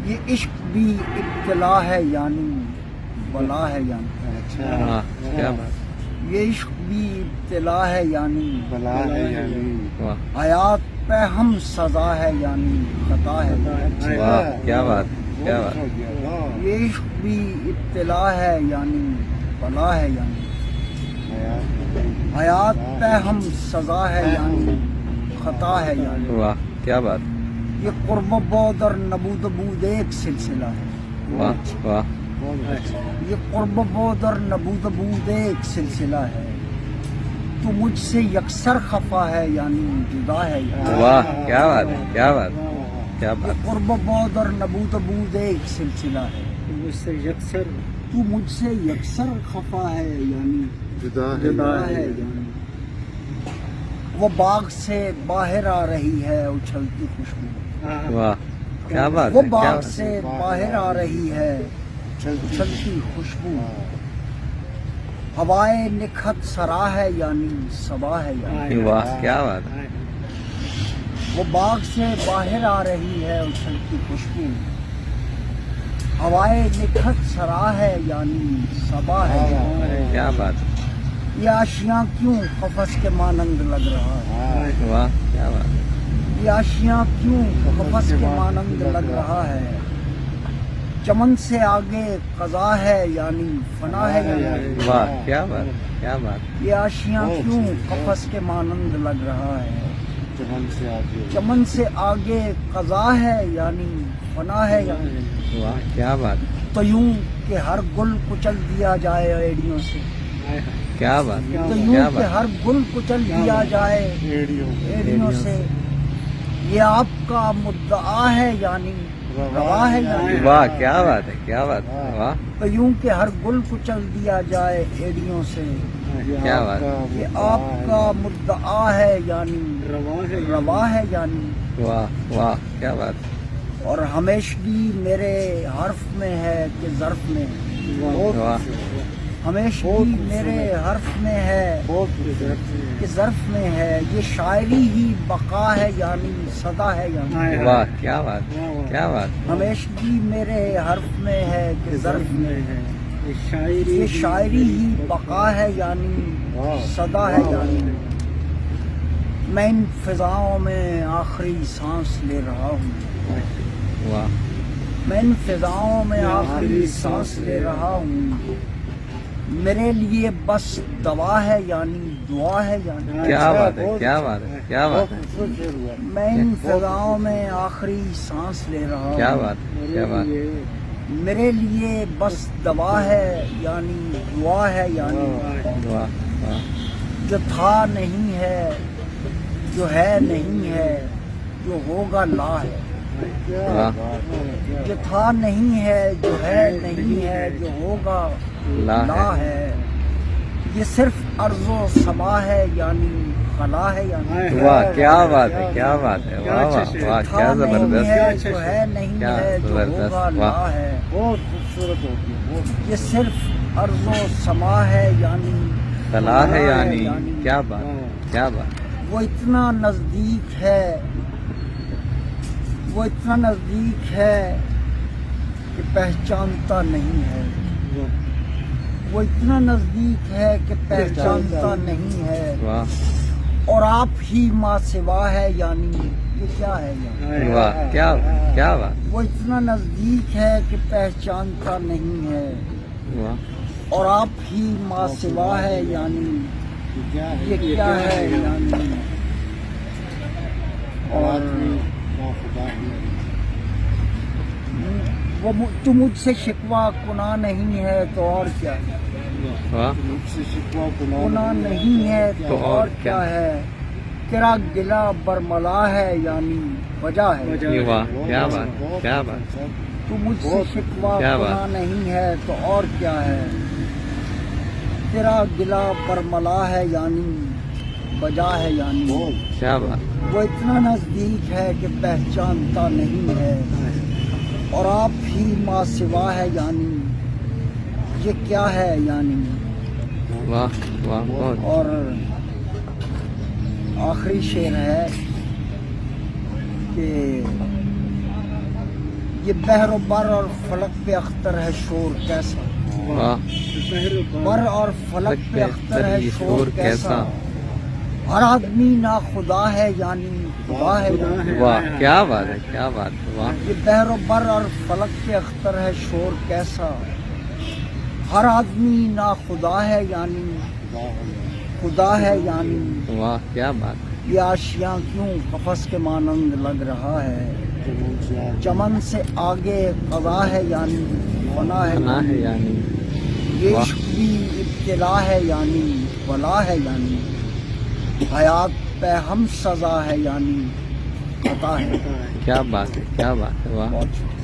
یہ عشق بھی ابتلا ہے یعنی بلا ہے یعنی اچھا کیا بات یہ عشق بھی ابتلا ہے یعنی بلا ہے یعنی واہ حیات پہ ہم سزا ہے یعنی خطا ہے واہ کیا بات کیا بات یہ عشق بھی ابتلا ہے یعنی بلا ہے یعنی حیات پہ ہم سزا ہے یعنی خطا ہے یعنی واہ کیا بات یہ قرب و بعد اور نبود و بود ایک سلسلہ ہے واہ واہ یہ قرب و بعد اور نبود و بود ایک سلسلہ ہے تو مجھ سے یکسر خفا ہے یعنی جدا ہے یعنی واہ کیا بات ہے کیا بات کیا یہ بات قرب و بعد اور نبود و بود ایک سلسلہ ہے مجھ سے یکسر تو مجھ سے یکسر خفا ہے یعنی جدا جدا ہے یعنی وہ باغ سے باہر آ رہی ہے اچھلتی خوشبو واہ کیا بات وہ ہے کیا باغ بات سے باہر آ رہی ہے اچھلتی خوشبو ہوائے نکھت سرا ہے یعنی صبا ہے یعنی واہ کیا بات ہے وہ باغ سے باہر آ رہی ہے اچھلتی خوشبو ہوائے نکھت سرا ہے یعنی صبا ہے یعنی کیا بات ہے یہ آشیاں کیوں قفس کے مانند لگ رہا ہے واہ کیا بات ہے یہ آشیاں کیوں قفس کے مانند لگ رہا ہے چمن سے آگے قضا ہے یعنی فنا ہے یعنی واہ کیا بات ہے کیا بات یہ آشیاں کیوں قفس کے مانند لگ رہا ہے چمن سے آگے چمن سے آگے قضا ہے یعنی فنا ہے یعنی واہ کیا بات تو یوں کہ ہر گل کچل دیا جائے ایڑیوں سے کیا بات تو کیا یوں کہ بات ہر گل کچل دیا جائے ایڑیوں سے یہ آپ کا مدعا ہے یعنی روا ہے یعنی واہ کیا بات ہے کیا بات ہے واہ تو یوں کہ ہر گل کچل دیا جائے ایڑیوں سے کیا بات یہ آپ کا مدعا ہے یعنی روا ہے یعنی واہ واہ کیا بات اور ہمیشگی میرے حرف میں ہے کہ ظرف میں واہ ہمیشگی میرے حرف میں ہے کہ ظرف میں ہے یہ شاعری ہی بقا ہے یعنی صدا ہے یعنی واہ کیا بات کیا بات ہمیشگی میرے حرف میں ہے کہ ظرف میں ہے شاعری یہ شاعری ہی بقا ہے یعنی صدا ہے یعنی میں ان فضاؤں میں آخری سانس لے رہا ہوں واہ میں ان فضاؤں میں آخری سانس لے رہا ہوں میرے لیے بس دوا ہے یعنی دعا ہے یعنی کیا بات ہے کیا بات ہے کیا بات ہے میں ان فضاؤں میں آخری سانس لے رہا ہوں کیا بات کیا بات میرے لیے بس دوا ہے یعنی دعا ہے یعنی واہ واہ جو تھا نہیں ہے جو ہے نہیں ہے جو ہوگا لا ہے واہ جو تھا نہیں ہے جو ہے نہیں ہے جو ہوگا لا ہے یہ صرف عرض و سما ہے یعنی خلا ہے یعنی واہ کیا بات ہے کیا بات ہے واہ واہ واہ تھا کیا نہیں زبردست ہے جو ہے نہیں کیا ہے جو زبردست، ہوگا واہ۔ لا ہے بہت خوبصورت ہوتی ہے یہ صرف عرض و سما ہے یعنی خلا ہے یعنی کیا بات کیا بات وہ اتنا نزدیک ہے وہ اتنا نزدیک ہے کہ پہچانتا نہیں ہے وہ اتنا نزدیک ہے کہ پہچانتا نہیں ہے واہ اور آپ ہی ماں سوا ہے یعنی یہ کیا ہے یعنی واہ کیا کیا بات وہ اتنا نزدیک ہے کہ پہچانتا نہیں ہے واہ اور آپ ہی ماں سوا ہے یعنی یہ کیا ہے یعنی اور وہ تو مجھ سے شکوہ گناہ نہیں ہے تو اور کیا ہے واہ گناہ نہیں ہے تو اور کیا ہے تیرا گلہ برملا ہے یعنی وجہ ہے یہ واہ کیا بات کیا بات تو مجھ سے شکوہ کیا بات؟ گناہ نہیں ہے تو اور کیا ہے تیرا گلہ برملا ہے یعنی وجہ ہے یعنی کیا بات وہ اتنا نزدیک ہے کہ پہچانتا نہیں ہے اور آپ ہی ماں سوا ہے یعنی یہ کیا ہے یعنی واہ واہ بہت اور آخری شعر ہے کہ یہ بحر و بر اور فلک پہ اختر ہے شور کیسا، واہ بر اور فلک پہ اختر ہے شور کیسا، ہر آدمی نا خدا ہے یعنی خدا ہے یعنی، واہ کیا بات ہے، کیا بات ہے، واہ یہ بحر و بر اور فلک پہ اختر ہے شور کیسا، ہر آدمی نا خدا ہے یعنی خدا ہے یعنی، واہ کیا بات ہے، یہ آشیاں کیوں قفس کے مانند لگ رہا ہے، چمن سے آگے قضا ہے یعنی فنا ہے فنا ہے یعنی، یعنی، یہ واہ عشق بھی ابتلا ہے یعنی بلا ہے یعنی، حیات پہ ہم سزا ہے یعنی خطا ہے۔ کیا بات ہے، کیا بات ہے، واہ بہت شکریہ۔